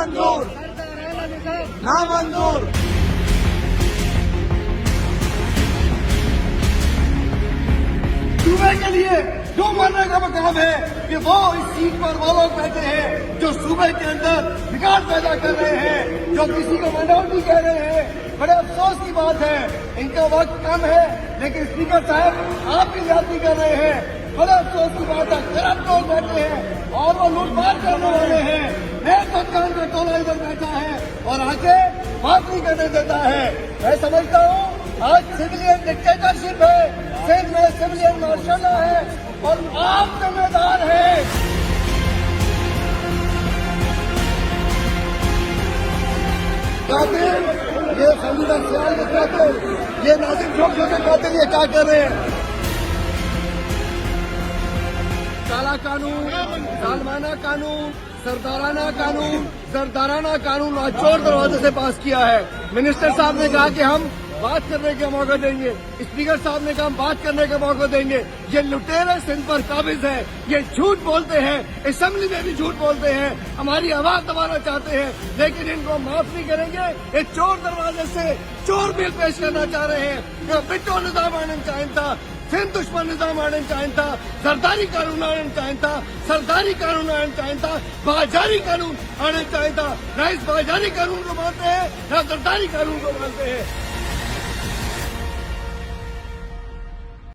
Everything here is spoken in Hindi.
मंजूर, ना मंजूर। सूबे के लिए जो मरने का मकाम है कि वो इस सीट पर वो लोग बैठे हैं जो सूबे के अंदर बिगाड़ पैदा कर रहे हैं, जो किसी को माइनॉरिटी कह रहे हैं। बड़े अफसोस की बात है, इनका वक्त कम है, लेकिन स्पीकर साहब आप भी ज्यादती कर रहे हैं। बड़े अफसोस की बात है, करप्ट लोग बैठे हैं और वो लूटमार करने वाले हैं। नए सरकार का टोला इधर बैठा है और आगे बात नहीं करने देता है। मैं समझता हूँ आज सिविलियन डिक्टेटरशिप है, सिंध में सिविलियन मार्शल है और आप जिम्मेदार हैं। कातिल, ये संविधान सियाल के कातिल, ये नाजिम चौकियों के कातिल ये क्या कर रहे हैं? काला कानून, सालमाना कानून, सरदाराना कानून आज चोर दरवाजे से पास किया है। मिनिस्टर साहब ने कहा कि हम बात करने का मौका देंगे, स्पीकर साहब ने कहा हम बात करने का मौका देंगे। ये लुटेरे सिंध पर काबिज है, ये झूठ बोलते हैं, असेंबली में भी झूठ बोलते हैं, हमारी आवाज दबाना चाहते हैं, लेकिन इनको माफ नहीं करेंगे। ये चोर दरवाजे से चोर बिल पेश करना चाह रहे हैं। बिट्टो निजाम आने चाहिए था, सिंध दुश्मन निजाम आने चाहिए था, सरदारी कानून आने चाहिए था, सरदारी कानून आने चाहिए था, बाजारी कानून आने चाहिए था। ना इस बाजारी कानून को मानते हैं, ना सरदारी कानून को मानते हैं।